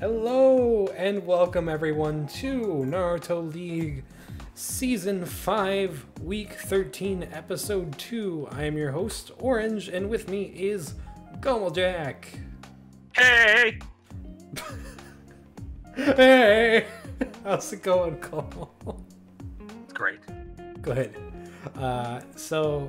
Hello and welcome everyone to Naruto League Season 5, Week 13, Episode 2. I am your host, Orange, and with me is Gomeljack. Hey! Hey! How's it going, Gomel? It's great. Good. So,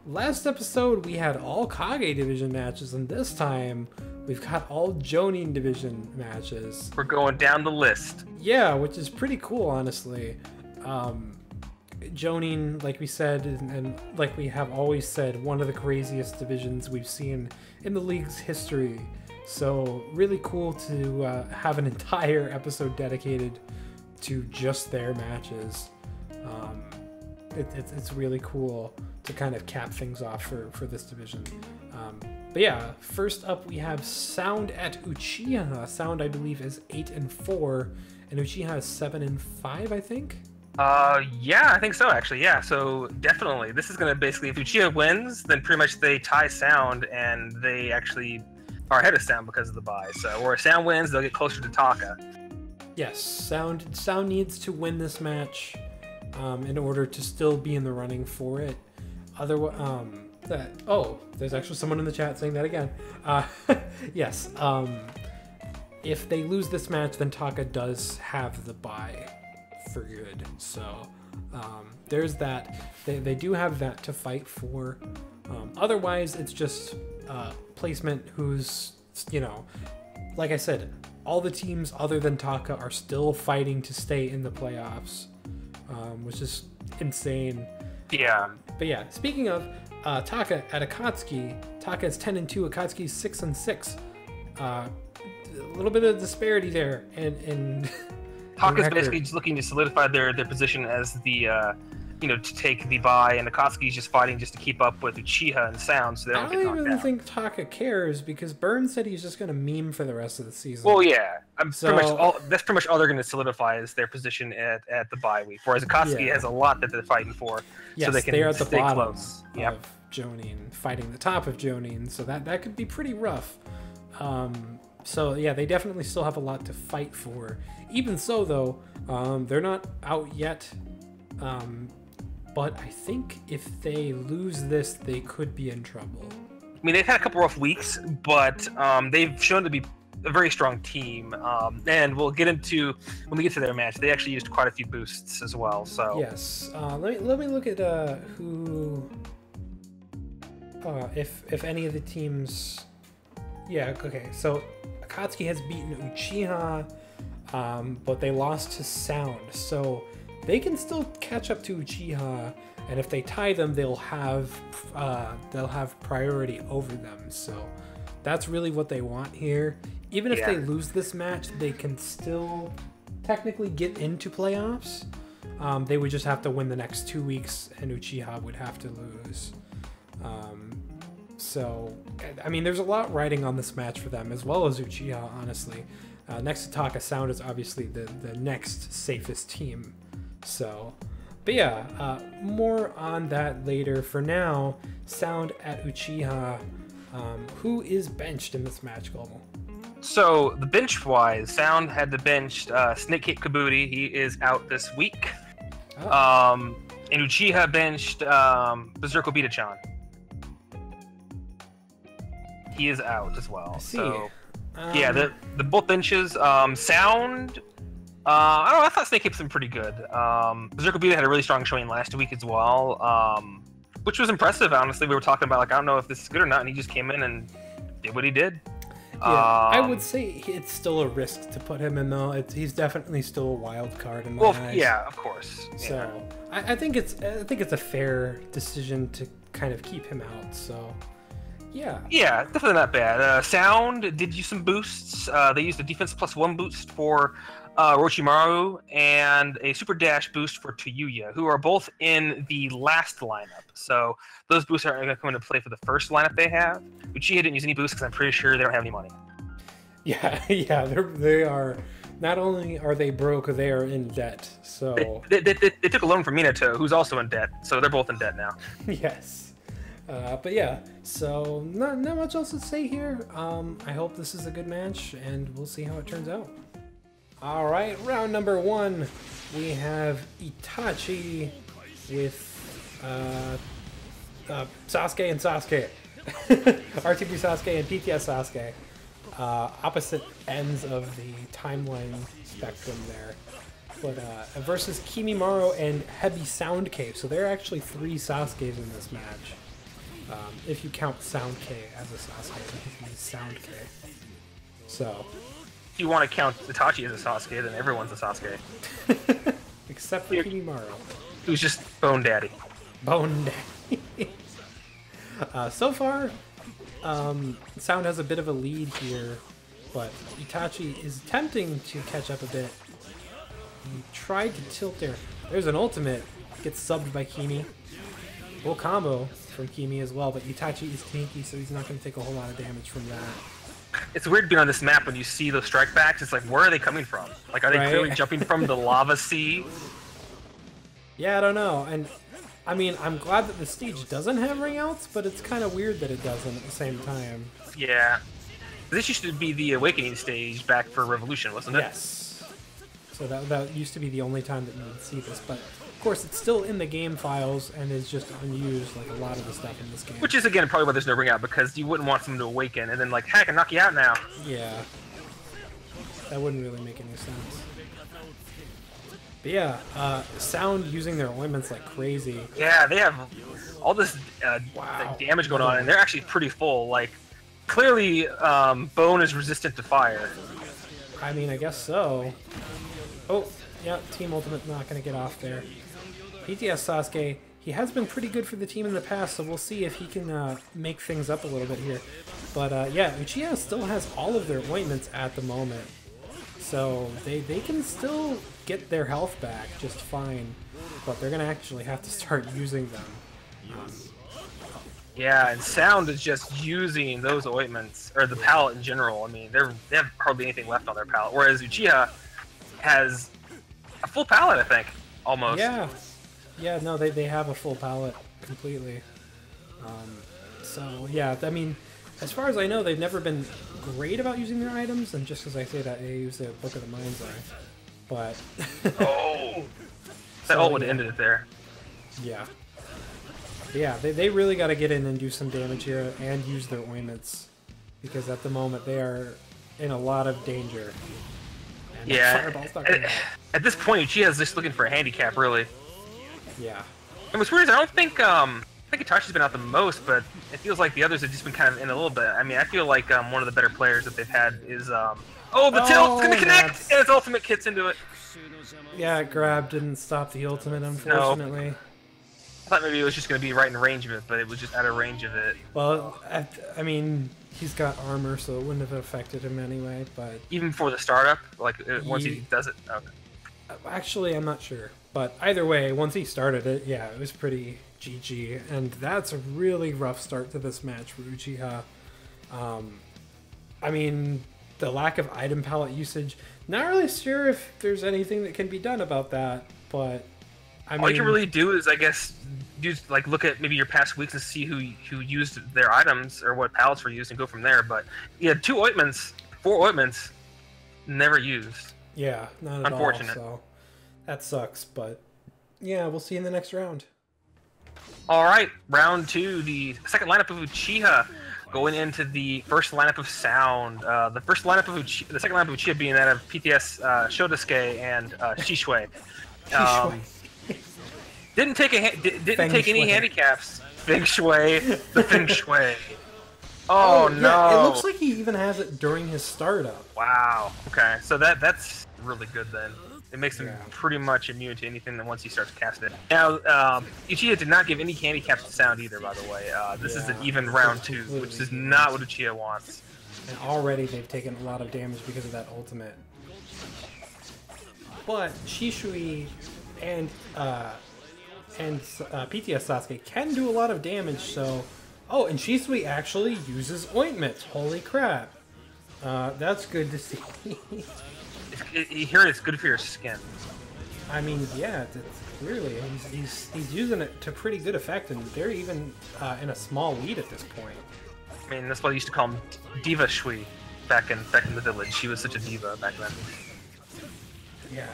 last episode we had all Kage division matches, and this time we've got all Jonin division matches. We're going down the list. Yeah, which is pretty cool, honestly. Jonin, like we said, and like we have always said, one of the craziest divisions we've seen in the league's history. So really cool to have an entire episode dedicated to just their matches. It's really cool to kind of cap things off for this division. But yeah, first up we have Sound at Uchiha. Sound, I believe, is 8-4, and Uchiha is 7-5, I think. Yeah, I think so, actually. Yeah, so definitely, this is gonna basically, if Uchiha wins, then pretty much they tie Sound, and they actually are ahead of Sound because of the bye. So, or if Sound wins, they'll get closer to Taka. Yes, Sound needs to win this match in order to still be in the running for it. Otherwise, there's actually someone in the chat saying that again. Yes, if they lose this match, then Taka does have the bye for good. So there's that. They do have that to fight for. Otherwise, it's just placement who's, like I said, all the teams other than Taka are still fighting to stay in the playoffs, which is insane. Yeah. But yeah, speaking of Taka at Akatsuki, Taka is 10-2, Akatsuki is 6-6. A little bit of disparity there, and Taka's basically just looking to solidify their position as the to take the bye, and Akatsuki's just fighting just to keep up with Uchiha and Sound, so they don't get knocked down. I don't even think Taka cares, because Burns said he's just going to meme for the rest of the season. Well, yeah, that's pretty much all they're going to solidify is their position at the bye week. Whereas Akatsuki has a lot that they're fighting for, yes, so they can they're at the stay bottom close. Of Jonin, fighting the top of Jonin, so that could be pretty rough. So yeah, they definitely still have a lot to fight for. Even so, though, they're not out yet. But I think if they lose this, they could be in trouble. I mean, they've had a couple rough weeks, but they've shown to be a very strong team. And we'll get into, when we get to their match, they actually used quite a few boosts as well. So yes, let me look at who, if any of the teams. Yeah, okay. So Akatsuki has beaten Uchiha, but they lost to Sound. So they can still catch up to Uchiha, and if they tie them, they'll have priority over them. So that's really what they want here. Even if they lose this match, they can still technically get into playoffs. They would just have to win the next 2 weeks, and Uchiha would have to lose. So, I mean, there's a lot riding on this match for them, as well as Uchiha, honestly. Next to Taka, Sound is obviously the next safest team. So, but yeah, more on that later. For now, Sound at Uchiha. Who is benched in this match, Global? So, the bench-wise, Sound had to bench Snake Cape Kabuti. He is out this week. Oh. And Uchiha benched Berserk Obita-chan. He is out as well. I see. So, yeah, the both benches. Sound. I don't know. I thought Snake Cape's been pretty good. Berserk Obita had a really strong showing last week as well, which was impressive. Honestly, we were talking about, like, I don't know if this is good or not, and he just came in and did what he did. Yeah, I would say it's still a risk to put him in, though. He's definitely still a wild card in my eyes. Yeah, of course. So I think it's a fair decision to kind of keep him out. So. Yeah, definitely not bad. Sound did use some boosts. They used a defense +1 boost for Orochimaru and a super dash boost for Toyuya, who are both in the last lineup. So those boosts aren't going to come into play for the first lineup they have. Uchiha didn't use any boosts because I'm pretty sure they don't have any money. Yeah, they are. Not only are they broke, they are in debt. So they took a loan from Minato, who's also in debt. So they're both in debt now. Yes. But yeah, so not much else to say here. I hope this is a good match, and we'll see how it turns out. All right, round number 1, we have Itachi with Sasuke and Sasuke. RTB Sasuke and PTS Sasuke. Opposite ends of the timeline spectrum there. But versus Kimimaro and Heavy Sound K. So there are actually 3 Sasukes in this match. If you count Sound K as a Sasuke, he's Sound K. So, if you want to count Itachi as a Sasuke, then everyone's a Sasuke. Except for Kimimaro, who's just Bone Daddy. Bone Daddy. So far, Sound has a bit of a lead here, but Itachi is attempting to catch up a bit. He tried to tilt there. There's an ultimate. Gets subbed by Kimi. Full combo from Kimi as well, but Itachi is tanky, so he's not going to take a whole lot of damage from that. It's weird being on this map when you see those strike backs. It's like, where are they coming from? Like, are they clearly jumping from the lava sea? Yeah, I don't know. And I mean, I'm glad that the stage doesn't have ring outs, but it's kind of weird that it doesn't at the same time. Yeah. This used to be the Awakening stage back for Revolution, wasn't it? Yes. So that used to be the only time that you would see this, but of course it's still in the game files and is just unused like a lot of the stuff in this game. Which is, again, probably why there's no ring out, because you wouldn't want someone to awaken and then, like, heck, I can knock you out now. Yeah. That wouldn't really make any sense. But yeah, Sound using their ointments like crazy. Yeah, they have all this like damage going on, and they're actually pretty full. Like, clearly, Bone is resistant to fire. I mean, I guess so. Oh, yeah, Team Ultimate not going to get off there. PTS Sasuke, he has been pretty good for the team in the past, so we'll see if he can make things up a little bit here. But yeah, Uchiha still has all of their ointments at the moment. So they can still get their health back just fine, but they're going to actually have to start using them. Yeah, and Sound is just using those ointments, or the palette in general. I mean, they have hardly anything left on their palette, whereas Uchiha has a full palette, I think, almost. Yeah. Yeah, no, they have a full palette completely. So, yeah, I mean, as far as I know, they've never been great about using their items, and just as I say that, they use the Book of the Mind's Eye. But... oh! That ult would have ended it there. Yeah. Yeah, they really got to get in and do some damage here and use their ointments, because at the moment they are in a lot of danger. And yeah, at this point Uchiha is just looking for a handicap, really. Yeah. And what's weird is I don't think Itachi's been out the most, but it feels like the others have just been kind of in a little bit. I mean, I feel like one of the better players that they've had is oh, the tilt's gonna connect, and its ultimate kits into it. Yeah, grab didn't stop the ultimate, unfortunately. No. I thought maybe it was just going to be right in range of it, but it was just out of range of it. Well, I mean, he's got armor, so it wouldn't have affected him anyway, but... Even before the startup? Like, once he does it? Okay. Actually, I'm not sure. But either way, once he started it, yeah, it was pretty GG. And that's a really rough start to this match for Uchiha. I mean, the lack of item palette usage, not really sure if there's anything that can be done about that, but... I mean, all you can really do is, I guess, look at maybe your past weeks and see who used their items or what palettes were used and go from there. But yeah, 4 ointments, never used. Yeah, not at Unfortunate. all. So that sucks, but yeah, we'll see in the next round. All right, round 2, the second lineup of Uchiha going into the first lineup of Sound. The second lineup of Uchiha being that of PTS Shodosuke and Shishui. Didn't take any handicaps. Feng Shui, the Feng Shui. Oh no! Yeah, it looks like he even has it during his startup. Wow. Okay, so that's really good then. It makes him pretty much immune to anything that once he starts casting it. Now, Uchiha did not give any handicaps to Sound either, by the way. This is an even round 2, which is not what Uchiha wants. And already they've taken a lot of damage because of that ultimate. But Shishui and PTS Sasuke can do a lot of damage, so... Oh, and Shisui actually uses ointments. Holy crap. That's good to see. You hear it's good for your skin. I mean, yeah, it's clearly he's using it to pretty good effect, and they're even in a small lead at this point. I mean, that's what I used to call him, Diva Shui, back in the village. She was such a diva back then. Yeah,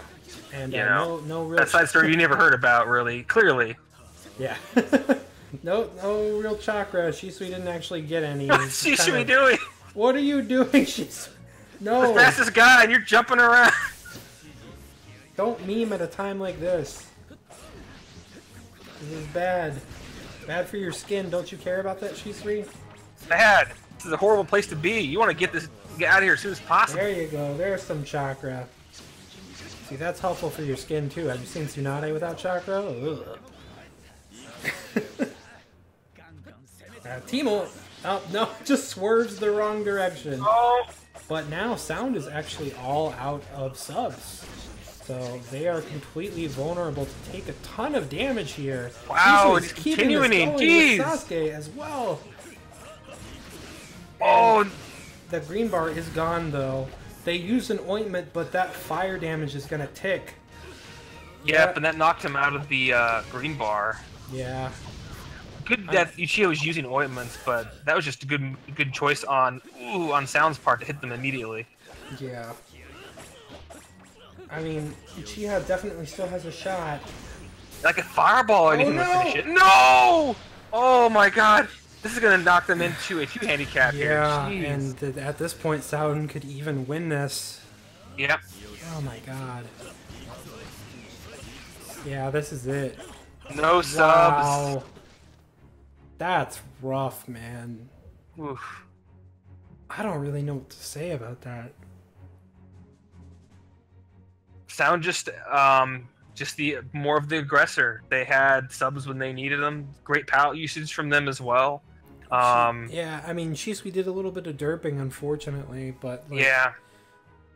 and You know, no real. that side story you never heard about, really. Clearly. Yeah. No real chakra. Shisui didn't actually get any. What's Shisui doing? What are you doing, Shisui? No. The fastest guy, and you're jumping around. Don't meme at a time like this. This is bad. Bad for your skin. Don't you care about that, Shisui? Bad. This is a horrible place to be. You want to get out of here as soon as possible. There you go. There's some chakra. See, that's helpful for your skin too. Have you seen Tsunade without chakra? Ugh. Timo, oh no, just swerves the wrong direction. Oh. But now Sound is actually all out of subs. So they are completely vulnerable to take a ton of damage here. Wow, Shisui's it's keeping this continuing. going Jeez. with Sasuke as well. Oh. And the green bar is gone though. They used an ointment, but that fire damage is gonna tick. Yep, and that knocked him out of the green bar. Yeah. Good that Uchiha was using ointments, but that was just a good choice on Sound's part to hit them immediately. Yeah. I mean, Uchiha definitely still has a shot. Like a fireball or anything no! would finish it. No! Oh my god! This is gonna knock them into a 2 handicap Yeah, here. Jeez. and at this point, Sound could even win this. Yep. Oh my god. Yeah, this is it. No subs. Wow. That's rough, man. Oof. I don't really know what to say about that. Sound just the more of the aggressor. They had subs when they needed them. Great palette usage from them as well. Yeah, I mean, Shisui did a little bit of derping, unfortunately, but like, yeah.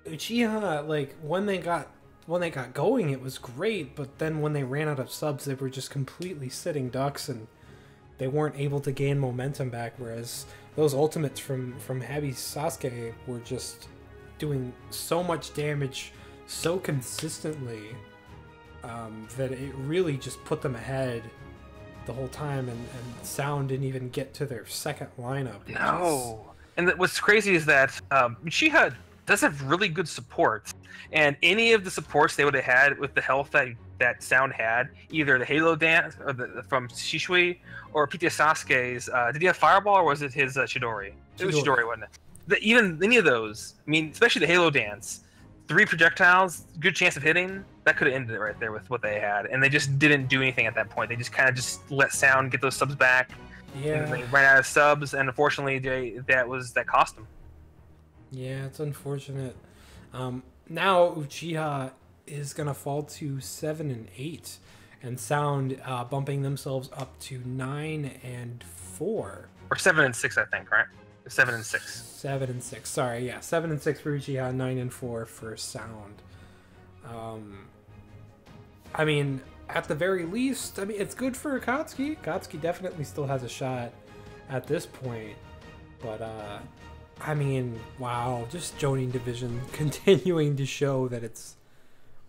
Uchiha, like when they got going, it was great, but then when they ran out of subs, they were just completely sitting ducks, and they weren't able to gain momentum back. Whereas those ultimates from Happy Sasuke were just doing so much damage so consistently that it really just put them ahead the whole time, and Sound didn't even get to their second lineup. No. And what's crazy is that Uchiha does have really good supports, and any of the supports they would have had with the health that Sound had, either the Halo Dance or from Shisui or Pita Sasuke's, did he have Fireball or was it his Chidori? It was Chidori, wasn't it? Even any of those, I mean, especially the Halo Dance, 3 projectiles, good chance of hitting, that could have ended it right there with what they had, and they just didn't do anything at that point. They just kind of just let Sound get those subs back. Yeah. And they ran out of subs, and unfortunately, that cost them. Yeah, it's unfortunate. Now Uchiha is gonna fall to 7 and 8, and Sound bumping themselves up to 9 and 4. Or 7 and 6, I think, right? 7 and 6. 7 and 6. Sorry, yeah, 7 and 6 for Uchiha, 9 and 4 for Sound. I mean, at the very least, I mean, it's good for Akatsuki. Akatsuki definitely still has a shot at this point, but I mean, wow, just Jonin Division continuing to show that it's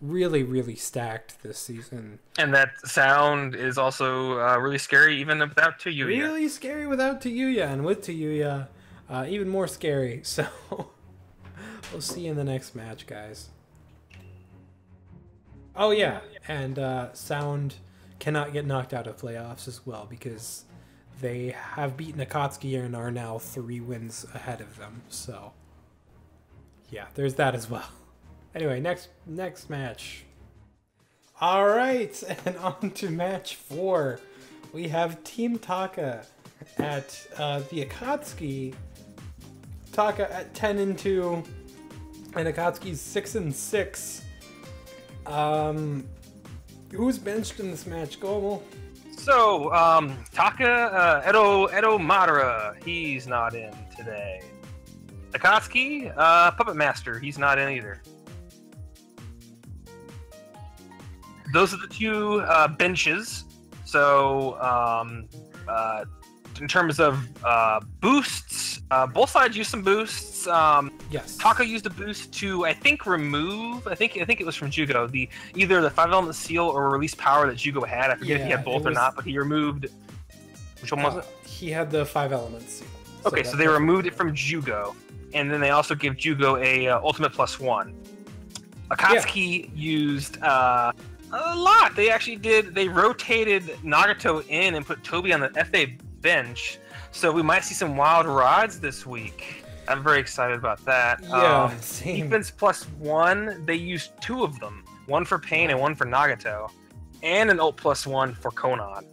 really, really stacked this season. And that Sound is also really scary even without Tayuya. Really scary without Tayuya, and with Tayuya, even more scary. So, we'll see you in the next match, guys. Oh yeah, and Sound cannot get knocked out of playoffs as well because they have beaten Akatsuki and are now 3 wins ahead of them. So, yeah, there's that as well. Anyway, next match. All right, and on to match 4. We have Team Taka at the Akatsuki. Taka at 10 and 2, and Akatsuki's 6 and 6. Who's benched in this match? Go. So, Taka, Edo Madara, he's not in today. Akatsuki, Puppet Master, he's not in either. Those are the 2 benches. So, in terms of boosts, Both sides used some boosts. Yes. Taka used a boost to, I think, remove. I think it was from Jugo. Either the 5-element seal or release power that Jugo had. I forget if he had both or not, but he removed. Which one was it? He had the 5-element seal. Okay, so they removed it from Jugo, and then they also give Jugo a ultimate +1. Akatsuki used a lot. They actually did. They rotated Nagato in and put Toby on the FA bench. So we might see some wild rods this week. I'm very excited about that. Yeah, same. Defense +1, they used 2 of them. One for Pain and one for Nagato. And an ult +1 for Konan.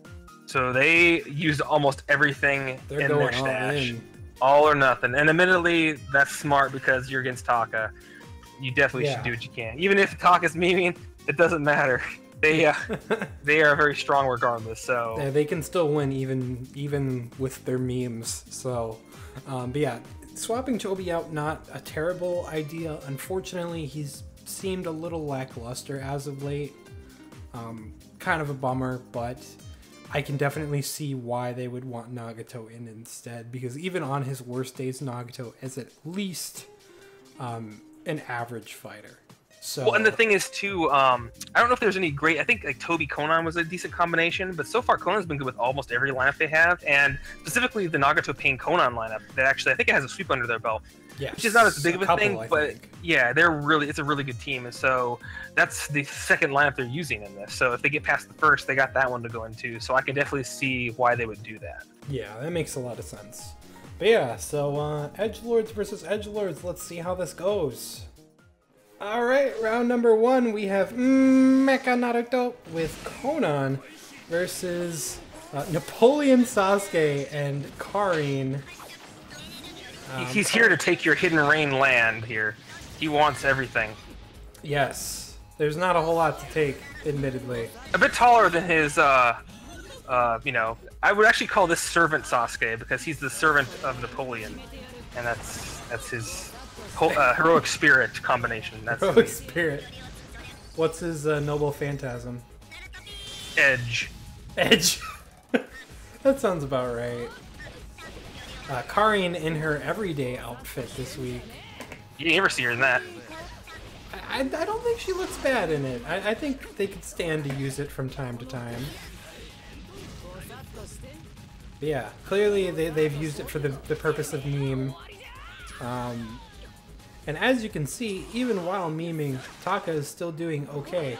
So they used almost everything in their stash. All or nothing. And admittedly, that's smart because you're against Taka. You definitely should do what you can. Even if Taka's memeing, it doesn't matter. They are very strong regardless. So yeah, they can still win even with their memes. So, but yeah, swapping Toby out, not a terrible idea. Unfortunately, he's seemed a little lackluster as of late. Kind of a bummer, but I can definitely see why they would want Nagato in instead. Because even on his worst days, Nagato is at least an average fighter. So, well, and the thing is too, I don't know if there's any great. I think like Toby Konan was a decent combination, but so far Konan's been good with almost every lineup they have, and specifically the Nagato Pain Konan lineup. That actually I think it has a sweep under their belt, which is not as big of a thing, but yeah, it's a really good team, and so that's the second lineup they're using in this. So if they get past the first, they got that one to go into. So I can definitely see why they would do that. Yeah, that makes a lot of sense. But yeah, so edgelords versus edgelords. Let's see how this goes. Alright, round number 1, we have Mecha Naruto with Konan versus Napoleon Sasuke and Karin. He's here to take your Hidden Rain land here. He wants everything. Yes. There's not a whole lot to take, admittedly. A bit taller than his, you know, I would actually call this Servant Sasuke because he's the servant of Napoleon. And that's his... heroic spirit combination. That's heroic spirit. What's his noble phantasm? Edge. Edge. That sounds about right. Karin in her everyday outfit this week. You never see her in that. I don't think she looks bad in it. I think they could stand to use it from time to time. But yeah, clearly they've used it for the purpose of meme. And as you can see, even while memeing, Taka is still doing okay.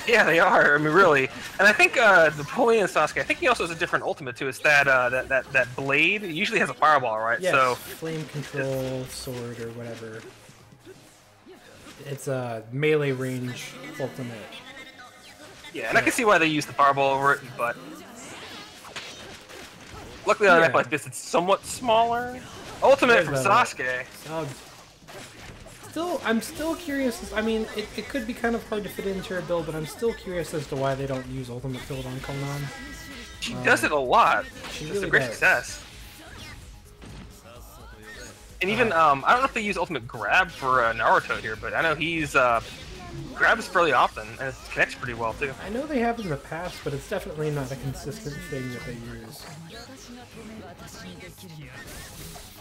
Yeah, they are. I mean, really. And I think Napoleon Sasuke, I think he also has a different ultimate too. It's that blade. It usually has a fireball, right? Yes, so flame control sword or whatever. It's a melee range ultimate. Yeah, and I can see why they use the fireball over it, but luckily on a map like this, it's somewhat smaller. Ultimate from Sasuke. I'm still curious. I mean, it could be kind of hard to fit into her build, but I'm still curious as to why they don't use ultimate build on Konan. She does it a lot. It's really a great does. success. And even I don't know if they use ultimate grab for Naruto here, but I know he's grabs fairly often and it connects pretty well too. I know they have in the past, but it's definitely not a consistent thing that they use.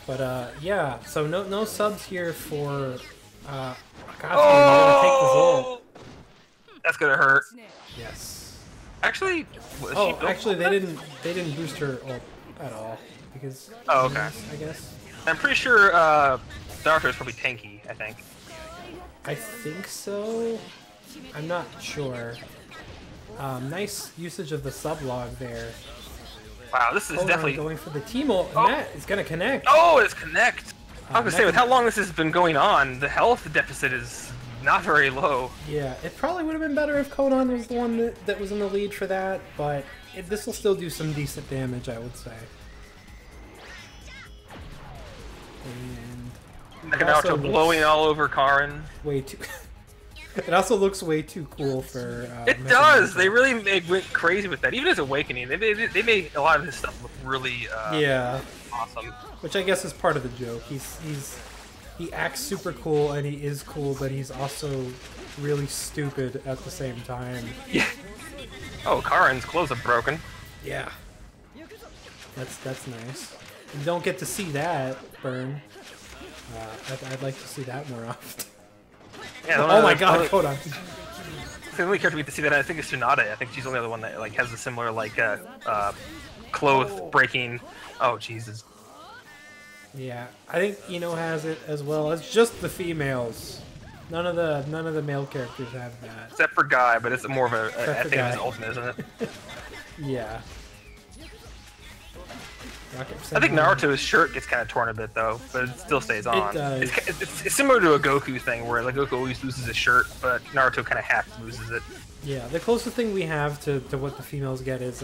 But yeah, so no subs here for Akatsuki. Gonna take this ult. That's gonna hurt. Yes. Actually, actually they didn't boost her ult at all because. Oh, okay. I guess. I'm pretty sure Naruto is probably tanky. I think. I think so. I'm not sure. Nice usage of the sublog there. Wow, this is definitely going for the team ult, and that is gonna connect. Oh, it's connect. I was gonna say, with how long this has been going on, the health deficit is not very low. Yeah, it probably would have been better if Konan was the one that was in the lead for that, but this will still do some decent damage, I would say. And Naruto blowing all over Karin. Way too. It also looks way too cool for. It does. They really went crazy with that. Even as Awakening, they made a lot of his stuff look really awesome. Which I guess is part of the joke. He acts super cool and he is cool, but he's also really stupid at the same time. Yeah. Oh, Karin's clothes are broken. Yeah. That's nice. You don't get to see that, Burn. I'd like to see that more often. Yeah, oh my god, Konan. The only character we get to see that I think is Tsunade. I think she's the only other one that like has a similar like cloth breaking. Oh Jesus. Yeah, I think Ino has it as well as just the females. None of the male characters have that. Except for Guy, but it's more of a I think it's an ultimate, isn't it? Yeah. I think Naruto's shirt gets kind of torn a bit though, but it still stays on. It does. It's similar to a Goku thing where like Goku always loses his shirt, but Naruto kind of half loses it. Yeah, the closest thing we have to what the females get is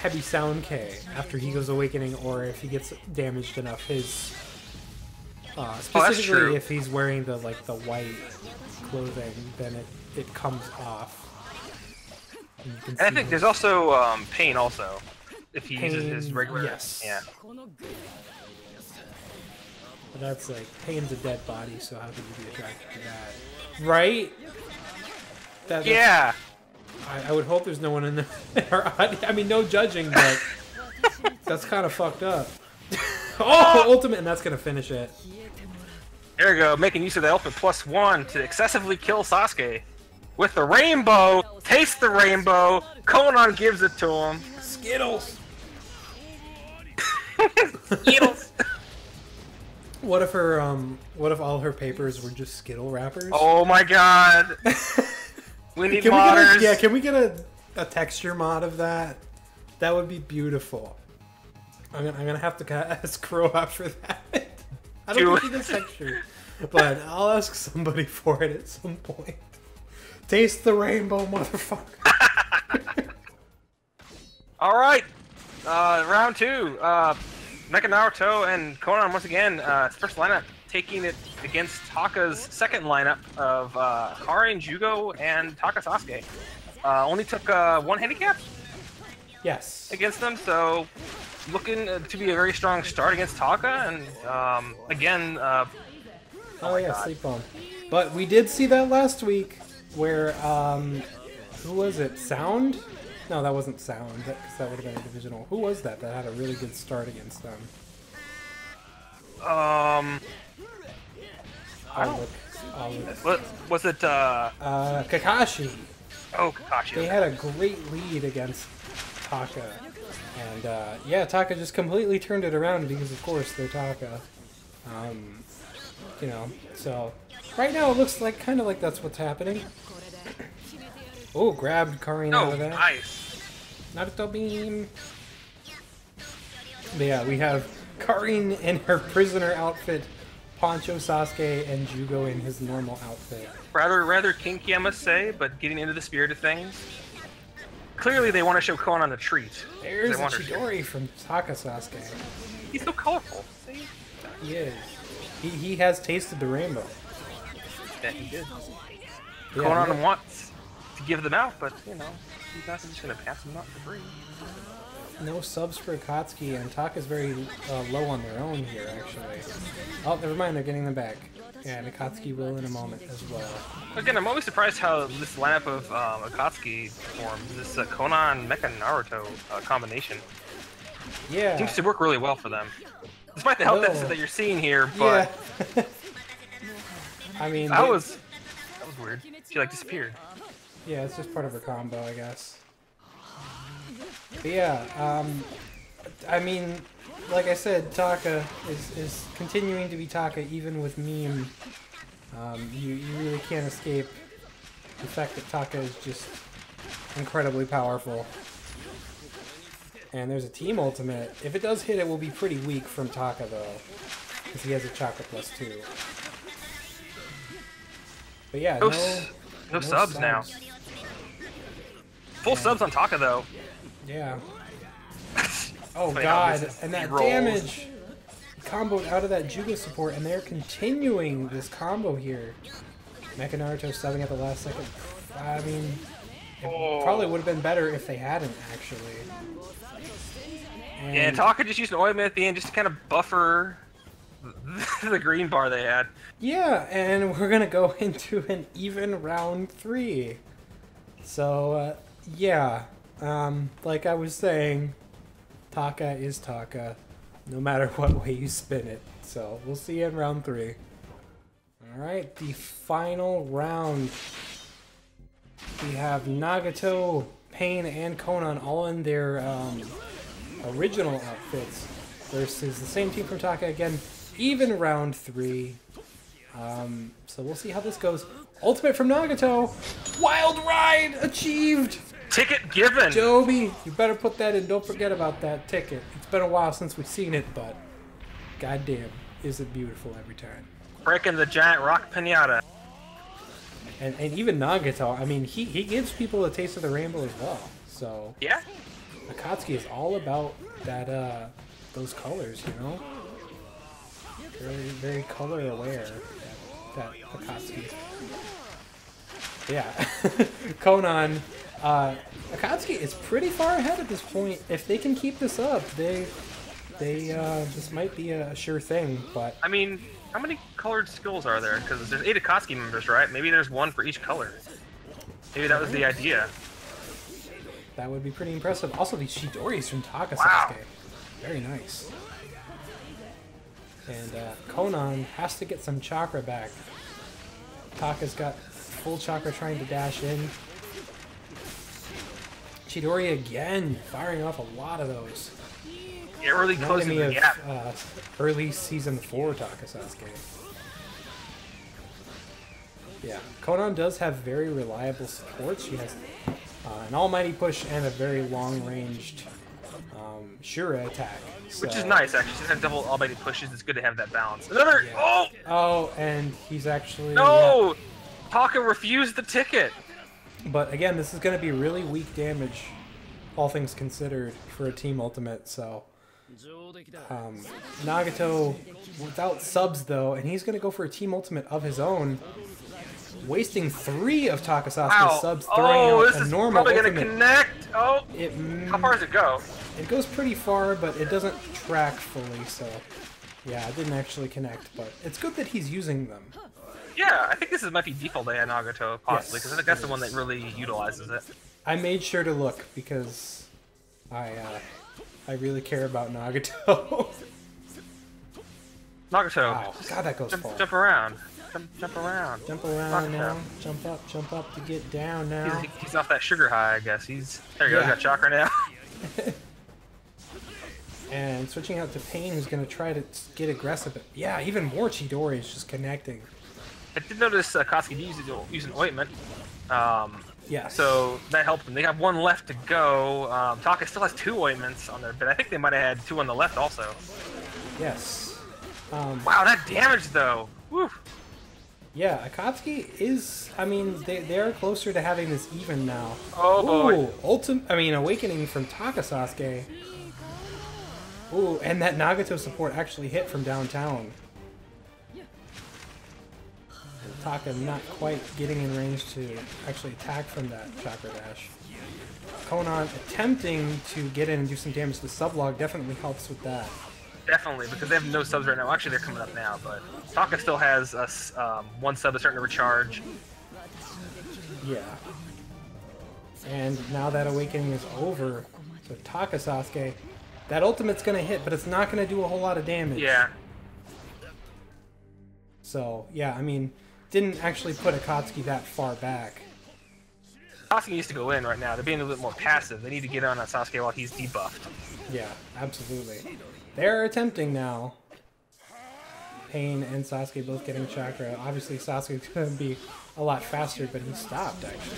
heavy sound K after he goes awakening, or if he gets damaged enough. His specifically if he's wearing the white clothing, then it comes off. And I think there's also pain also. If he uses his regular... Yes. Yeah. But that's like, Pain's a dead body, so how could you be attracted to that? Right? Yeah! I would hope there's no one in our audience. I mean, no judging, but that's kind of fucked up. Oh, ultimate, and that's going to finish it. There we go, making use of the ultimate +1 to excessively kill Sasuke. With the rainbow, taste the rainbow, Konan gives it to him. Skittles! Skittles! What if all her papers were just Skittle wrappers? Oh my god! We need modders! Can we get a texture mod of that? That would be beautiful. I'm gonna have to ask Crow out for that. I don't think he does texture, but I'll ask somebody for it at some point. Taste the rainbow, motherfucker. Alright, round 2. Mecha Naruto and Konan once again, first lineup, taking it against Taka's second lineup of Karin, Jugo, and Taka Sasuke. Only took one handicap? Yes. Against them, so looking to be a very strong start against Taka, and again... oh yeah, Sleep Bone. But we did see that last week, where, who was it? Sound? No, that wasn't Sound, because that would have been a divisional. Who was that had a really good start against them? I'll look. What was it? Kakashi. Oh, Kakashi. They had a great lead against Taka. And, yeah, Taka just completely turned it around because, of course, they're Taka. You know, so... Right now, it looks like kind of like that's what's happening. Oh, grabbed Karin out of that. Nice. Naruto beam. But yeah, we have Karin in her prisoner outfit, Poncho Sasuke, and Jugo in his normal outfit. Rather kinky, I must say, but getting into the spirit of things. Clearly, they want to show Konan a treat. There's a Chidori from Taka Sasuke. He's so colorful. See? He is. He has tasted the rainbow. Yeah, he did. Yeah, Konan wants to give them out, but, you know, he's not just going to pass them out for free. No subs for Akatsuki, and Taka's very low on their own here, actually. Oh, never mind, they're getting them back. Yeah, and Akatsuki will in a moment as well. Again, I'm always surprised how this lineup of Akatsuki forms, this Konan Mecha Naruto combination. Yeah. Seems to work really well for them. Despite the health deficit that you're seeing here, but... Yeah. I mean... That was weird. She, like, disappeared. Yeah, it's just part of her combo, I guess. But yeah, I mean, like I said, Taka is continuing to be Taka even with meme. You really can't escape the fact that Taka is just incredibly powerful. And there's a team ultimate. If it does hit, it will be pretty weak from Taka though, because he has a Chakra +2. But yeah, no subs now. Full subs on Taka though. Yeah. Oh god, and that damage comboed out of that Jugo support, and they're continuing this combo here. Mecha Naruto subbing at the last second. I mean, it probably would have been better if they hadn't, actually. And yeah, Taka just used an ointment at the end just to kind of buffer the green bar they had. Yeah, and we're gonna go into an even round 3. So, yeah. Like I was saying, Taka is Taka, no matter what way you spin it. So we'll see you in round 3. Alright, the final round. We have Nagato, Pain, and Konan all in their original outfits versus the same team from Taka again. Even round 3. So we'll see how this goes. Ultimate from Nagato. Wild Ride achieved. Ticket given. Joby, you better put that in. Don't forget about that ticket. It's been a while since we've seen it, but goddamn, is it beautiful every time. Breaking the giant rock pinata. And even Nagato, I mean, he gives people a taste of the rainbow as well. So yeah, Akatsuki is all about that those colors, you know. Very color aware. That Akatsuki is. Yeah, Konan. Akatsuki is pretty far ahead at this point. If they can keep this up, this might be a sure thing. But I mean, how many colored skills are there? Because there's 8 Akatsuki members, right? Maybe there's 1 for each color. Maybe that was the idea. That would be pretty impressive. Also, these Chidoris from Taka wow. Sasuke, very nice. And Konan has to get some chakra back. Taka's got full chakra trying to dash in. Chidori again, firing off a lot of those. Yeah, really closing the gap. Early season 4 Taka Sasuke. Yeah, Konan does have very reliable support. She has an almighty push and a very long-ranged Shura attack. So, which is nice, actually. Since I have double almighty pushes, it's good to have that balance. Another! yeah. Oh! Oh, and he's actually... No! Yeah. Taka refused the ticket! But again, this is going to be really weak damage, all things considered, for a team ultimate, so... Nagato without subs, though, and he's going to go for a team ultimate of his own, wasting 3 of Taka Sasuke's subs, throwing out a normal ultimate. This is probably going to connect! Oh! How far does it go? It goes pretty far, but it doesn't track fully, so... Yeah, it didn't actually connect, but it's good that he's using them. Yeah, I think this might be default AI Nagato, possibly, because I think that's the one that really utilizes it. I made sure to look, because I really care about Nagato. Nagato. Wow, God, that goes far. Jump around. Jump around. Jump around Nagato. now. Jump up to get down now. He's off that sugar high, I guess. There you go, he's got chakra now. And switching out to Pain, who's going to try to get aggressive. But yeah, even more Chidori is just connecting. I did notice Katsuki use an ointment. Yeah. So that helped them. They have 1 left to go. Taka still has 2 ointments on their bed. I think they might have had 2 on the left also. Yes. Wow, that damage though. Woo. Yeah, Akatsuki is. I mean, they are closer to having this even now. Oh boy. Awakening from Taka Sasuke. Ooh, and that Nagato support actually hit from downtown. And Taka not quite getting in range to actually attack from that chakra dash. Konan attempting to get in and do some damage. The sublog definitely helps with that. Definitely, because they have no subs right now. Actually, they're coming up now, but Taka still has 1 sub that's starting to recharge. Yeah. And now that awakening is over, so Taka Sasuke, that ultimate's going to hit, but it's not going to do a whole lot of damage. Yeah. So, yeah, I mean, didn't actually put Akatsuki that far back. Sasuke needs to go in right now. They're being a little bit more passive. They need to get on Sasuke while he's debuffed. Yeah, absolutely. They're attempting now. Pain and Sasuke both getting chakra. Obviously, Sasuke's going to be a lot faster, but he stopped, actually.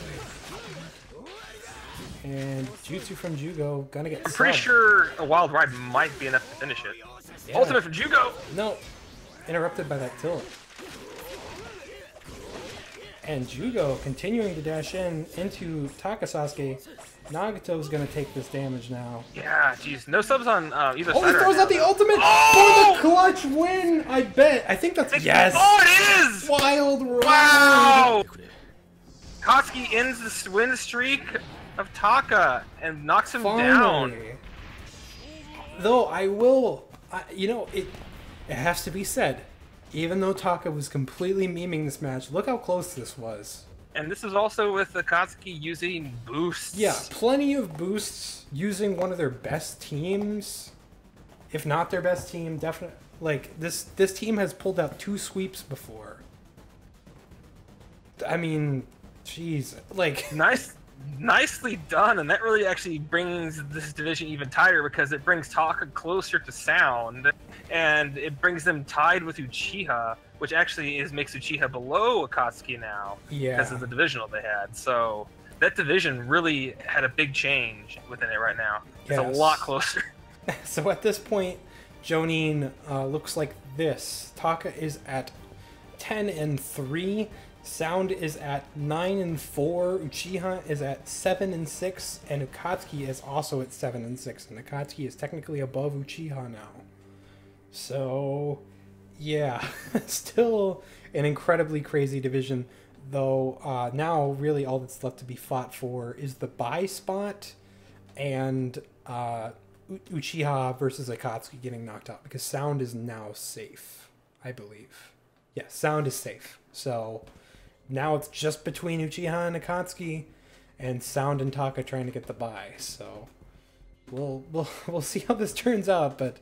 And Jutsu from Jugo gonna get I'm pretty sure a Wild Ride might be enough to finish it. Yeah. Ultimate from Jugo! No. Interrupted by that tilt. And Jugo continuing to dash into Taka Sasuke. Nagato's gonna take this damage now. Yeah, jeez. No subs on either side. Oh, he throws out the ultimate for the clutch win! I bet. I think that's... Yes! Oh, it is! Wild Ride! Wow! Katsuki ends the win streak of Taka and knocks him down. Though I will, you know, it has to be said, even though Taka was completely memeing this match, look how close this was. And this is also with Akatsuki using boosts. Yeah, plenty of boosts using one of their best teams. If not their best team, definitely. Like, this team has pulled out 2 sweeps before. I mean, jeez. Like... Nicely done, and that really actually brings this division even tighter because it brings Taka closer to Sound, and it brings them tied with Uchiha, which actually makes Uchiha below Akatsuki now because of the divisional they had. So that division really had a big change within it right now. It's a lot closer. So at this point, Jonin looks like this. Taka is at 10-3. Sound is at 9-4. Uchiha is at 7-6, and Akatsuki is also at 7-6. And Akatsuki is technically above Uchiha now. So, yeah, still an incredibly crazy division. Though now, really, all that's left to be fought for is the bye spot, and Uchiha versus Akatsuki getting knocked out because Sound is now safe, I believe. Yeah, Sound is safe. So. Now it's just between Uchiha and Akatsuki, and Sound and Taka trying to get the bye. So we'll see how this turns out. But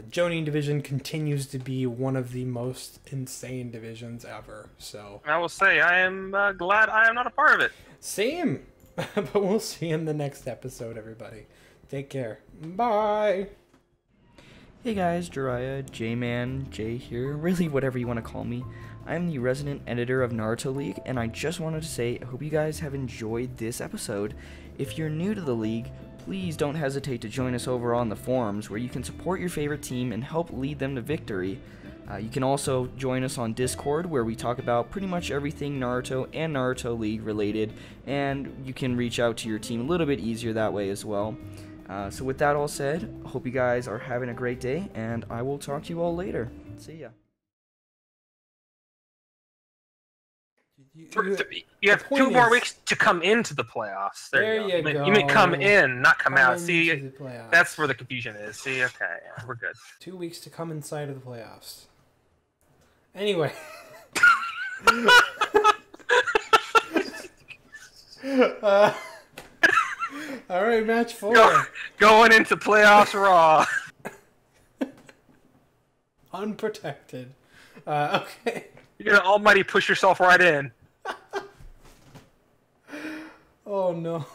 Jonin division continues to be one of the most insane divisions ever. So I will say I am glad I am not a part of it. Same, but we'll see you in the next episode, everybody. Take care. Bye. Hey guys, Jiraiya, J-Man, Jay here, really whatever you want to call me. I'm the resident editor of Naruto League, and I just wanted to say I hope you guys have enjoyed this episode. If you're new to the league, please don't hesitate to join us over on the forums, where you can support your favorite team and help lead them to victory. You can also join us on Discord, where we talk about pretty much everything Naruto and Naruto League related, and you can reach out to your team a little bit easier that way as well. So with that all said, I hope you guys are having a great day, and I will talk to you all later. See ya. You have 2 more weeks to come into the playoffs. There you go. You may come in, not come out. See, that's where the confusion is. See, okay, yeah, we're good. 2 weeks to come inside of the playoffs. Anyway. All right, match 4. Going into playoffs raw. Unprotected. Okay. You're gonna almighty push yourself right in. Oh no.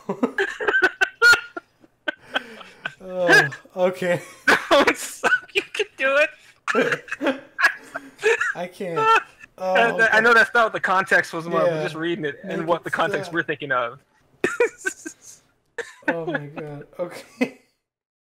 Oh, okay. Don't suck. You can do it. I can't. Oh, I know that's not what the context was. Yeah. I'm just reading it and what the context we're thinking of. Oh my god. Okay.